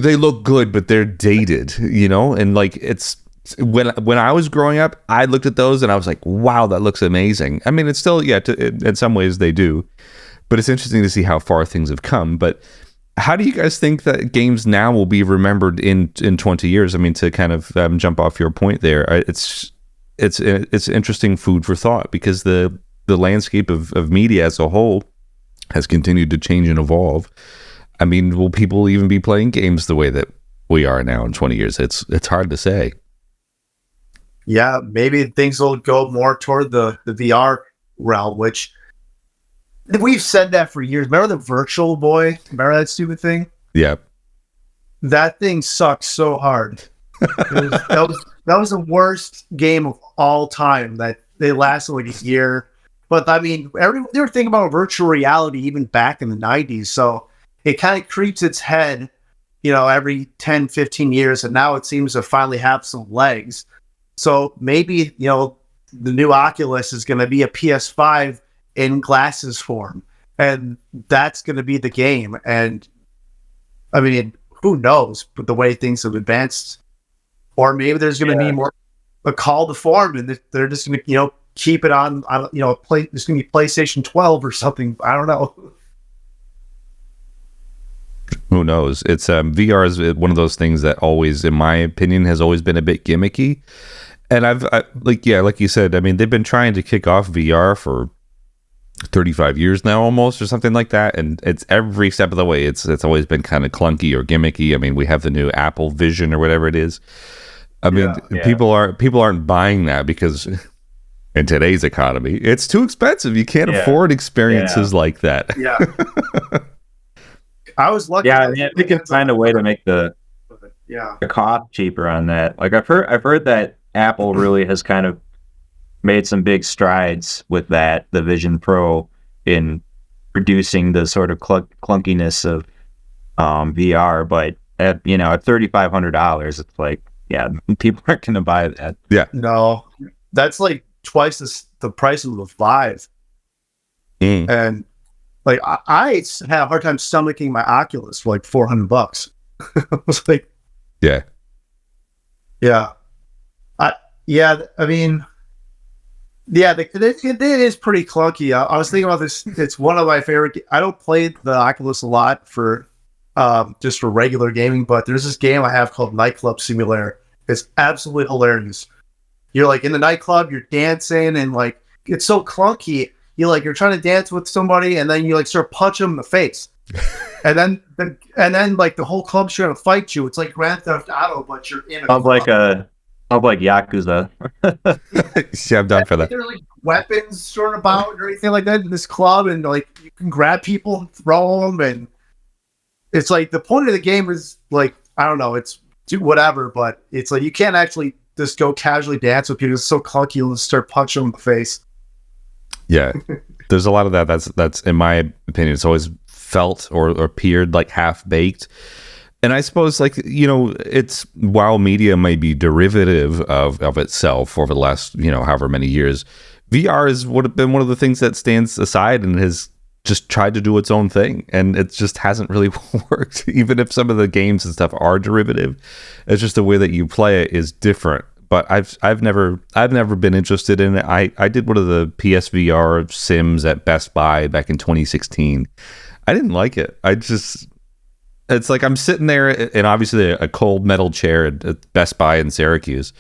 S1: good, but they're dated, and like it's when I was growing up, I looked at those and I was like, wow, that looks amazing. I mean, it's still, in some ways they do, but it's interesting to see how far things have come. But how do you guys think that games now will be remembered in 20 years? I mean, to kind of jump off your point there, it's interesting food for thought, because the landscape of media as a whole has continued to change and evolve. I mean, will people even be playing games the way that we are now in 20 years? It's hard to say.
S2: Yeah, maybe things will go more toward the VR realm, which we've said that for years. Remember the Virtual Boy? Remember that stupid thing?
S1: Yeah.
S2: That thing sucked so hard. That was the worst game of all time. That they lasted like a year. But I mean, they were thinking about virtual reality even back in the 90s. So it kind of creeps its head, every 10, 15 years. And now it seems to finally have some legs. So maybe, the new Oculus is going to be a PS5 in glasses form, and that's going to be the game. And I mean, who knows? But the way things have advanced, or maybe there's going to be more a call to form, and they're just going to, keep it on, there's going to be PlayStation 12 or something. I don't know.
S1: Who knows? It's VR is one of those things that always, in my opinion, has always been a bit gimmicky. And like you said, I mean, they've been trying to kick off VR for 35 years now, almost, or something like that. And it's every step of the way, it's always been kind of clunky or gimmicky. I mean, we have the new Apple Vision or whatever it is. I mean, people aren't buying that because in today's economy, it's too expensive. You can't afford experiences like that.
S2: Yeah. I was lucky.
S3: Yeah, we can find a way to make the cost cheaper on that. Like I've heard that Apple really has kind of made some big strides with that, the Vision Pro, in reducing the sort of clunkiness of VR. But at $3,500, it's like, people aren't going to buy that.
S1: Yeah,
S2: no, that's like twice the price of the Vive. And Like I had a hard time stomaching my Oculus for like $400. I was like,
S1: Yeah.
S2: yeah, I mean, yeah, it is pretty clunky. I was thinking about this. It's one of my favorite. I don't play the Oculus a lot for just for regular gaming, but there's this game I have called Nightclub Simulator. It's absolutely hilarious. You're like in the nightclub, you're dancing, and like it's so clunky. You're trying to dance with somebody, and then you like start punching them in the face, and then like the whole club's trying to fight you. It's like Grand Theft Auto, but you're in a
S3: Sounds like
S2: club.
S3: like Yakuza.
S1: Yeah, I'm down for that.
S2: There are like weapons thrown about or anything like that in this club, and like you can grab people and throw them, and it's like the point of the game is like I don't know, it's do whatever, but it's like you can't actually just go casually dance with people. It's so clunky, you'll just start punching them in the face.
S1: Yeah, there's a lot of that. That's in my opinion, it's always felt or appeared like half baked. And I suppose, like, it's while media may be derivative of itself over the last, however many years, VR would have been one of the things that stands aside and has just tried to do its own thing. And it just hasn't really worked. Even if some of the games and stuff are derivative, it's just the way that you play it is different. But I've never been interested in it. I did one of the PSVR sims at Best Buy back in 2016. I didn't like it. It's like I'm sitting there in obviously a cold metal chair at Best Buy in Syracuse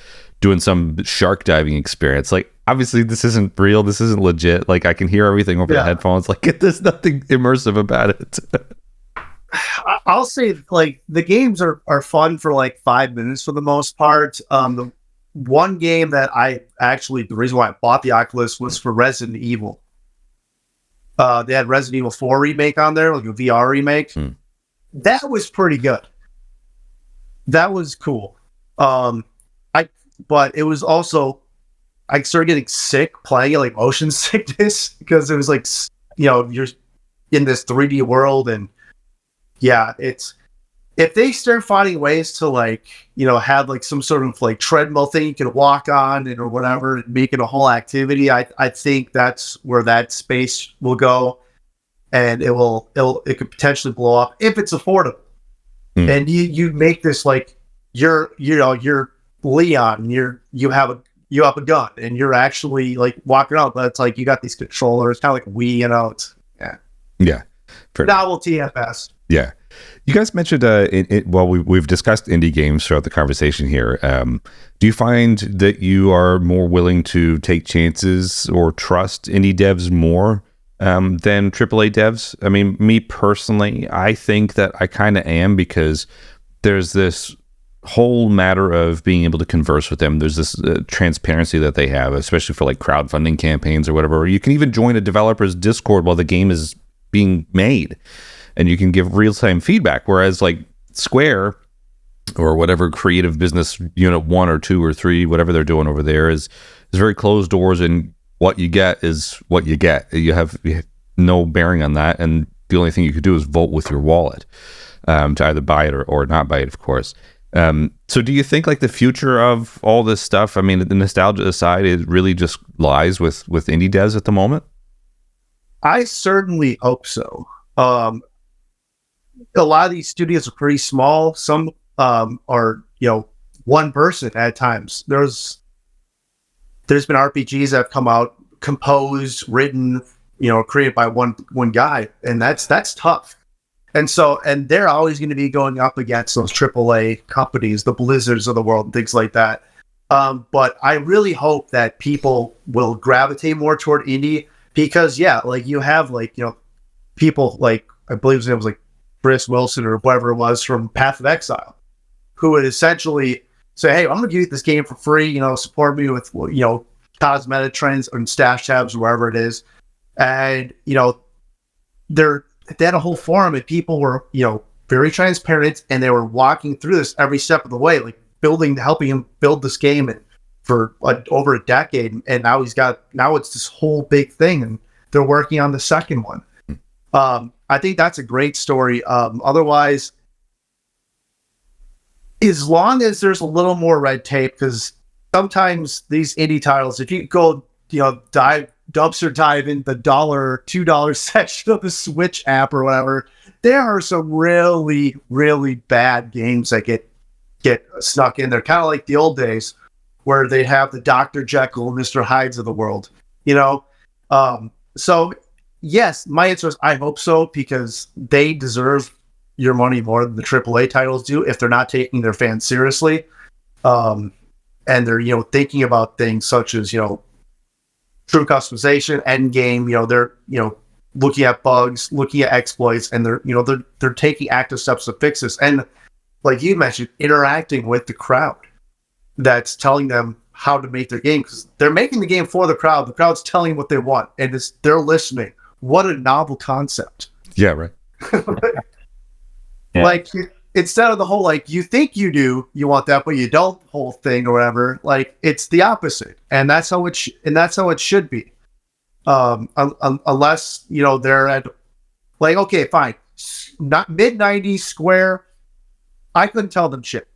S1: doing some shark diving experience. Like, obviously this isn't real. This isn't legit. Like, I can hear everything over the headphones. Like, there's nothing immersive about it.
S2: I'll say, like, the games are fun for like 5 minutes for the most part. The one game that the reason why I bought the Oculus was for Resident Evil. They had Resident Evil 4 remake on there, like a VR remake. That was pretty good. That was cool. But it was also, I started getting sick playing it, like motion sickness, because it was like, you're in this 3D world, and yeah, if they start finding ways to like, have like some sort of like treadmill thing you can walk on or whatever, and make it a whole activity, I think that's where that space will go. And it could potentially blow up if it's affordable. And you make this like you're Leon, you have a gun, and you're actually like walking around, but it's like you got these controllers, kind of like Wii, it's novelty at best.
S1: Yeah, you guys mentioned we've discussed indie games throughout the conversation here. Do you find that you are more willing to take chances or trust indie devs more than AAA devs? I mean, me personally, I think that I kind of am, because there's this whole matter of being able to converse with them. There's this transparency that they have, especially for like crowdfunding campaigns or whatever. Or you can even join a developer's Discord while the game is being made, and you can give real-time feedback. Whereas like Square or whatever creative business unit 1 or 2 or 3, whatever they're doing over there, is very closed doors, and what you get is what you get. You have no bearing on that, and the only thing you could do is vote with your wallet to either buy it or not buy it, of course. So do you think like the future of all this stuff, I mean, the nostalgia aside, it really just lies with indie devs at the moment?
S2: I certainly hope so. A lot of these studios are pretty small. Some are, one person at times. There's been RPGs that have come out, composed, written, created by one guy, and that's tough. And they're always going to be going up against those AAA companies, the Blizzards of the world, and things like that. But I really hope that people will gravitate more toward indie, because like you have like, people like, I believe his name was like Chris Wilson or whatever it was from Path of Exile, who would essentially say, hey, I'm going to give you this game for free, support me with, cosmetic trends and stash tabs, wherever it is. And, they had a whole forum, and people were, very transparent, and they were walking through this every step of the way, like helping him build this game for over a decade. And now it's this whole big thing, and they're working on the second one. I think that's a great story. Otherwise, as long as there's a little more red tape, because sometimes these indie titles, if you go, dive dumpster dive in the $2 section of the Switch app or whatever, there are some really, really bad games that get snuck in there. Kind of like the old days where they have the Dr. Jekyll and Mr. Hydes of the world, you know? So yes, my answer is I hope so, because they deserve your money more than the AAA titles do if they're not taking their fans seriously. And they're, you know, thinking about things such as, you know, true customization, end game, you know, they're, you know, looking at bugs, looking at exploits, and they're, you know, they're taking active steps to fix this. And like you mentioned, interacting with the crowd that's telling them how to make their game, because they're making the game for the crowd. The crowd's telling them what they want, and they're listening. What a novel concept.
S1: Yeah, right.
S3: Yeah.
S2: Like, instead of the whole, like, you think you do, you want that, but you don't whole thing or whatever, like, it's the opposite. And that's how it should be. Unless, you know, they're at, like, okay, fine. Not mid-90s Square, I couldn't tell them shit.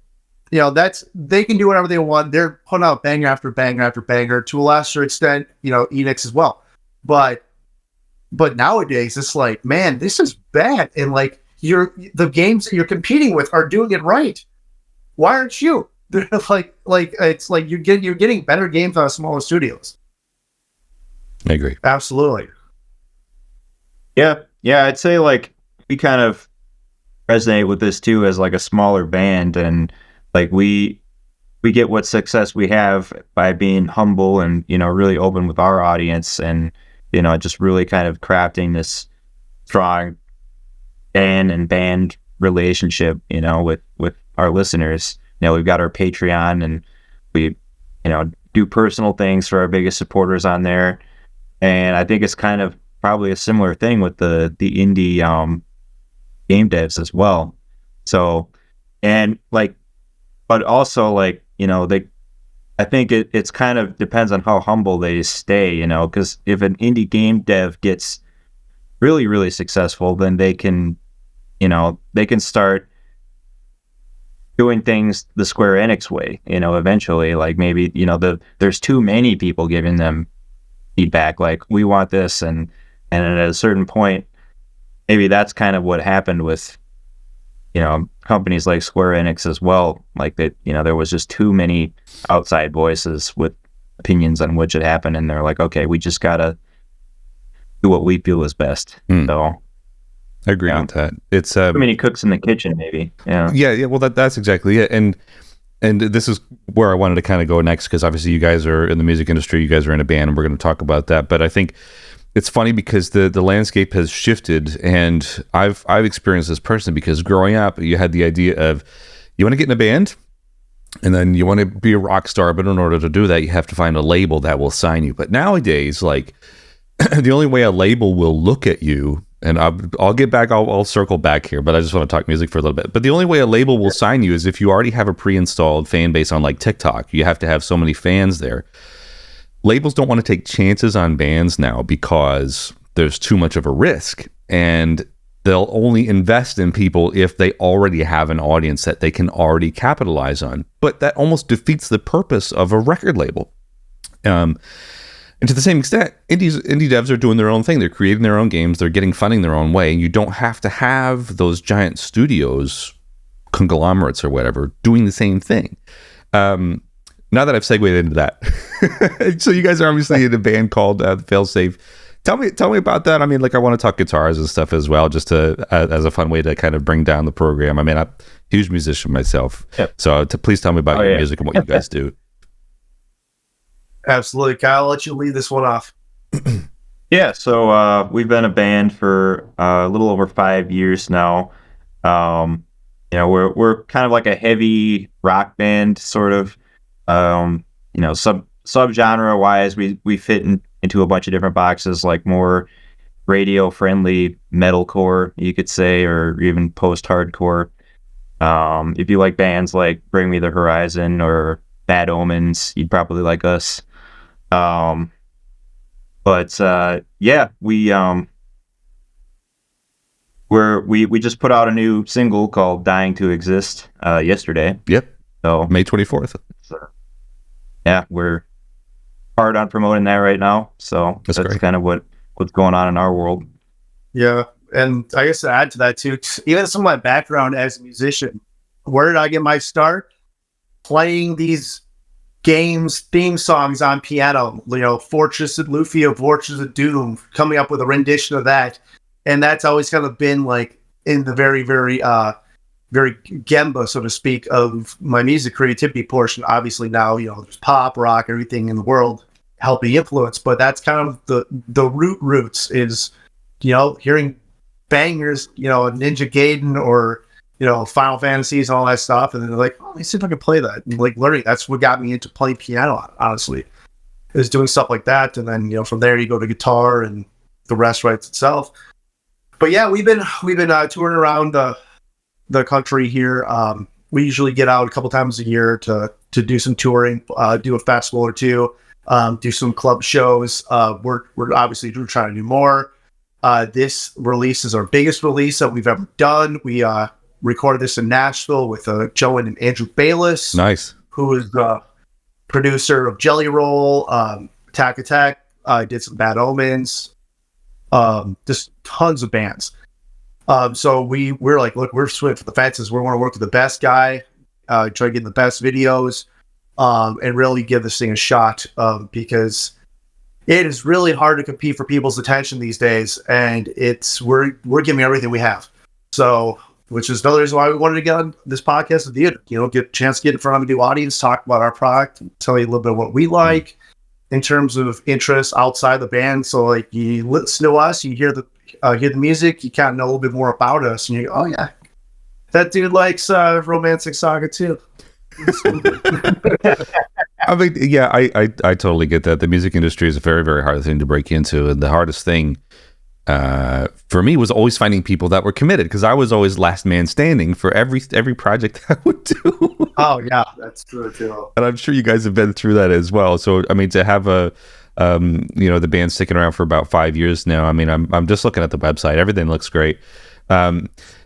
S2: You know, they can do whatever they want. They're putting out banger after banger after banger, to a lesser extent, you know, Enix as well. But nowadays, it's like, man, this is bad. And like, the games that you're competing with are doing it right. Why aren't you? They're like it's like you're getting better games out of smaller studios.
S1: I agree.
S2: Absolutely.
S3: Yeah, I'd say like we kind of resonate with this too as like a smaller band, and like we get what success we have by being humble and, you know, really open with our audience, and, you know, just really kind of crafting this strong fan and band relationship, you know, with our listeners. You know, we've got our Patreon, and we, you know, do personal things for our biggest supporters on there. And I think it's kind of probably a similar thing with the indie game devs as well. So, and like, but also like, you know, I think it's kind of depends on how humble they stay, you know, because if an indie game dev gets really, really successful, then they can, you know, they can start doing things the Square Enix way, you know, eventually. Like maybe, you know, there's too many people giving them feedback, like, we want this, and at a certain point, maybe that's kind of what happened with, you know, companies like Square Enix as well. Like that, you know, there was just too many outside voices with opinions on what should happen, and they're like, okay, we just gotta do what we feel is best. So
S1: I agree with that. It's
S3: too many cooks in the kitchen, maybe.
S1: Yeah. Well, that's exactly it. And this is where I wanted to kind of go next, because obviously you guys are in the music industry, you guys are in a band, and we're going to talk about that. But I think it's funny because the landscape has shifted, and I've experienced this personally, because growing up, you had the idea of you want to get in a band, and then you want to be a rock star, but in order to do that, you have to find a label that will sign you. But nowadays, like, the only way a label will look at you, and I'll get back, I'll circle back here, but I just want to talk music for a little bit. But the only way a label will sign you is if you already have a pre-installed fan base on like TikTok. You have to have so many fans there. Labels don't want to take chances on bands now because there's too much of a risk, and they'll only invest in people if they already have an audience that they can already capitalize on. But that almost defeats the purpose of a record label. And to the same extent, indie devs are doing their own thing. They're creating their own games. They're getting funding their own way. You don't have to have those giant studios, conglomerates or whatever, doing the same thing. Now that I've segued into that, so you guys are obviously in a band called Failsafe. Tell me about that. I mean, like, I want to talk guitars and stuff as well, just to as a fun way to kind of bring down the program. I mean, I'm a huge musician myself, so please tell me about your music and what you guys do.
S2: Absolutely, Kyle. I'll let you lead this one off.
S3: Yeah, so we've been a band for a little over 5 years now. You know, we're kind of like a heavy rock band, sort of. You know, subgenre wise, we fit into a bunch of different boxes, like more radio friendly metalcore, you could say, or even post hardcore. If you like bands like Bring Me the Horizon or Bad Omens, you'd probably like us. But yeah, we just put out a new single called Dying to Exist yesterday.
S1: Yep.
S3: So
S1: May 24th.
S3: Yeah, we're hard on promoting that right now. So that's kind of what's going on in our world.
S2: Yeah. And I guess to add to that too, even some of my background as a musician, where did I get my start? Playing these games theme songs on piano, Fortress of Lufia, Fortress of Doom, coming up with a rendition of that. And that's always kind of been like in the very, very, very gemba, so to speak, of my music creativity portion. Obviously now, there's pop, rock, everything in the world helping influence, but that's kind of the roots is, hearing bangers, Ninja Gaiden or, Final Fantasies and all that stuff. And then they're like, oh, let me see if I can play that. And like learning, that's what got me into playing piano, honestly, is doing stuff like that. And then, from there you go to guitar and the rest writes itself. But yeah, we've been touring around the country here. We usually get out a couple times a year to do some touring, do a festival or two, do some club shows. We're obviously trying to do more. This release is our biggest release that we've ever done. We recorded this in Nashville with Joe and Andrew Bayless.
S1: Nice. Who
S2: is the producer of Jelly Roll, Attack Attack, did some Bad Omens, just tons of bands. So we're like, look, we're swinging for the fences. We want to work with the best guy, try to get the best videos, and really give this thing a shot, because it is really hard to compete for people's attention these days, and we're giving everything we have. So, which is another reason why we wanted to get on this podcast with you, get a chance to get in front of a new audience, talk about our product, tell you a little bit of what we like in terms of interests outside the band. So like you listen to us, you hear the music, you kind of know a little bit more about us, and you go, oh yeah, that dude likes Romantic Saga too.
S1: I mean, yeah, I totally get that. The music industry is a very, very hard thing to break into, and the hardest thing for me was always finding people that were committed, because I was always last man standing for every project I would do.
S2: Oh yeah, that's true too.
S1: And I'm sure you guys have been through that as well. So I mean, to have the band sticking around for about 5 years now. I mean, I'm just looking at the website. Everything looks great.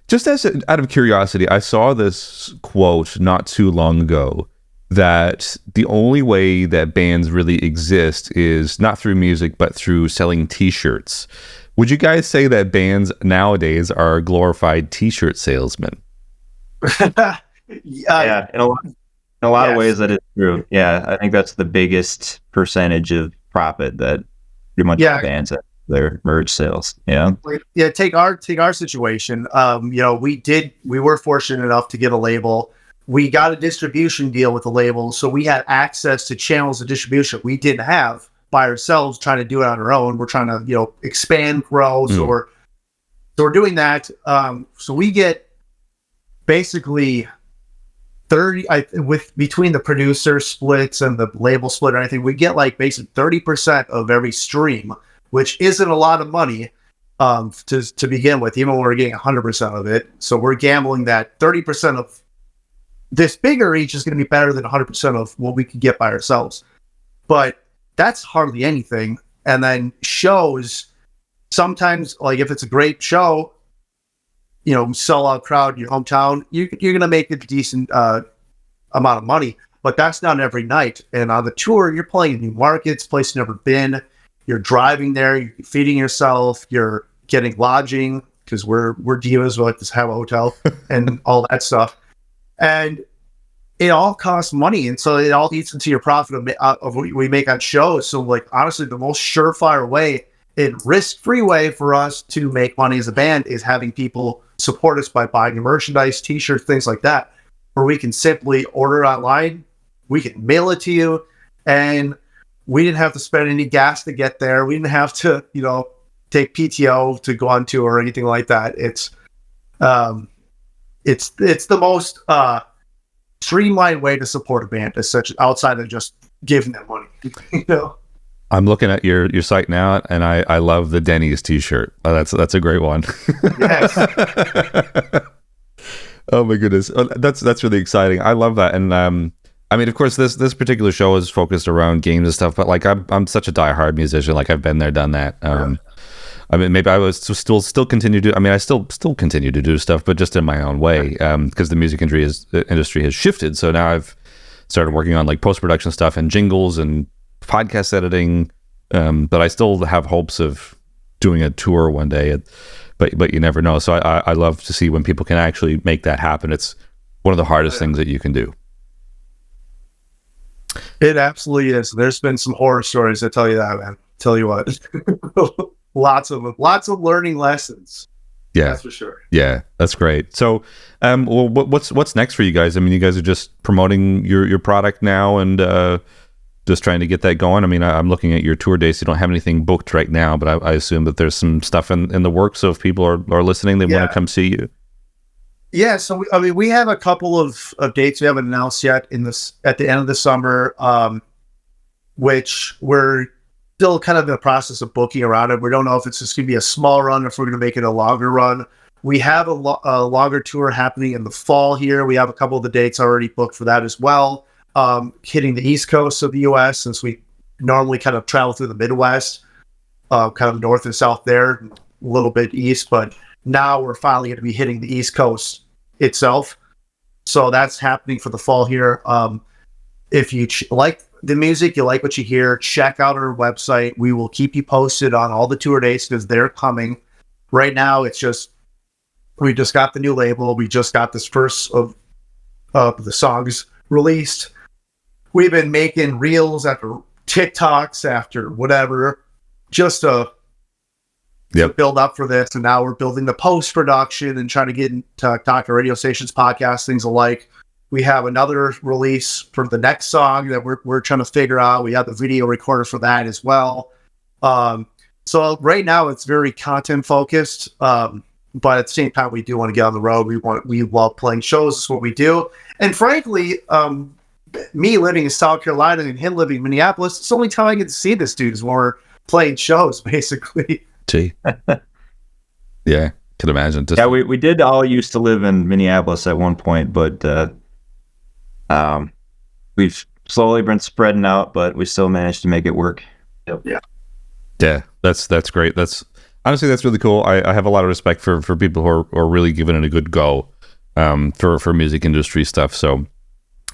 S1: Just out of curiosity, I saw this quote not too long ago that the only way that bands really exist is not through music, but through selling T-shirts. Would you guys say that bands nowadays are glorified T-shirt salesmen?
S3: Yeah, in a lot of ways that is true. Yeah, I think that's the biggest percentage of profit that pretty much bands have their merch sales. Yeah.
S2: Take our situation. We were fortunate enough to get a label. We got a distribution deal with the label, so we had access to channels of distribution we didn't have by ourselves, trying to do it on our own. We're trying to, expand, grow. So we're doing that. So we get basically 30 between the producer splits and the label split or anything, we get like basically 30% of every stream, which isn't a lot of money to begin with, even when we're getting 100% of it. So we're gambling that 30% of this bigger reach is going to be better than 100% of what we could get by ourselves. But that's hardly anything. And then shows, sometimes, like if it's a great show, sell out crowd in your hometown, you're going to make a decent amount of money. But that's not every night. And on the tour, you're playing in new markets, places you've never been. You're driving there, you're feeding yourself, you're getting lodging, because we're divas, we like to have a hotel and all that stuff. And it all costs money, and so it all eats into your profit of what we make on shows. So, like, honestly, the most surefire way and risk-free way for us to make money as a band is having people support us by buying merchandise, T-shirts, things like that, where we can simply order online, we can mail it to you, and we didn't have to spend any gas to get there. We didn't have to, take PTO to go on tour or anything like that. It's the most streamlined way to support a band, essentially, outside of just giving them money.
S1: I'm looking at your site now, and I love the Denny's T-shirt. That's a great one.
S2: Yes.
S1: Oh my goodness, that's really exciting. I love that, and I mean, of course, this particular show is focused around games and stuff, but like I'm such a diehard musician. Like I've been there, done that. I mean, maybe I was still continue to. I mean, I still continue to do stuff, but just in my own way, because the music industry has shifted. So now I've started working on like post-production stuff and jingles and podcast editing, but I still have hopes of doing a tour one day. But you never know. So I love to see when people can actually make that happen. It's one of the hardest things that you can do.
S2: It absolutely is. There's been some horror stories that tell you that, man. Tell you what, lots of learning lessons.
S1: Yeah,
S2: that's for sure.
S1: Yeah, that's great. So, well, what's next for you guys? I mean, you guys are just promoting your product now and just trying to get that going. I mean, I'm looking at your tour dates. You don't have anything booked right now, but I assume that there's some stuff in the works. So if people are listening, they want to come see you.
S2: Yeah, so we have a couple of dates we haven't announced yet at the end of the summer, which we're still kind of in the process of booking around it. We don't know if it's just going to be a small run or if we're going to make it a longer run. We have a longer tour happening in the fall here. We have a couple of the dates already booked for that as well, hitting the East Coast of the U.S. since we normally kind of travel through the Midwest, kind of north and south there, a little bit east, but now we're finally going to be hitting the East Coast itself. So that's happening for the fall here. If you like the music, you like what you hear, check out our website. We will keep you posted on all the tour dates because they're coming. Right now, it's just, we just got the new label. We just got this first of the songs released. We've been making reels after TikToks, after whatever, just to build up for this. And now we're building the post-production and trying to get into talk to radio stations, podcasts, things alike. We have another release for the next song that we're trying to figure out. We have the video recorder for that as well. So right now it's very content focused, but at the same time we do want to get on the road. We love playing shows. It's what we do. And frankly, me living in South Carolina and him living in Minneapolis, it's the only time I get to see this dude is when we're playing shows, basically.
S1: Gee. Yeah, could imagine.
S3: Yeah, we did all used to live in Minneapolis at one point, but we've slowly been spreading out, but we still managed to make it work.
S2: Yep.
S1: Yeah, that's great. That's really cool. I have a lot of respect for people who are really giving it a good go for music industry stuff. So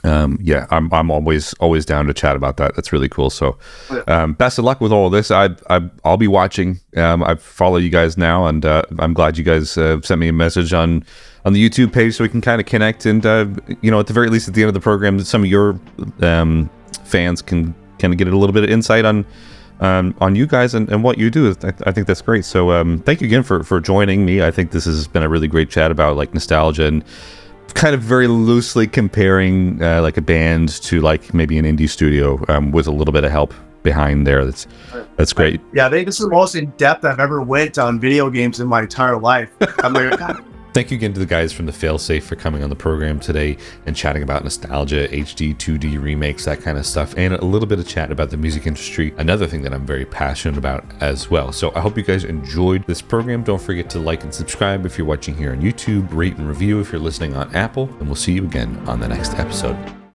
S1: yeah, I'm always down to chat about that. That's really cool. So best of luck with all of this. I'll be watching. I follow you guys now, and I'm glad you guys sent me a message on the YouTube page so we can kind of connect. And at the very least, at the end of the program, some of your fans can kind of get a little bit of insight on you guys and what you do. I think that's great. So thank you again for joining me. I think this has been a really great chat about like nostalgia and kind of very loosely comparing like a band to like maybe an indie studio with a little bit of help behind there. That's great.
S2: Yeah, I think this is the most in depth I've ever went on video games in my entire life. I'm like, God.
S1: Thank you again to the guys from the Failsafe for coming on the program today and chatting about nostalgia, HD-2D remakes, that kind of stuff, and a little bit of chat about the music industry, another thing that I'm very passionate about as well. So I hope you guys enjoyed this program. Don't forget to like and subscribe if you're watching here on YouTube, rate and review if you're listening on Apple, and we'll see you again on the next episode.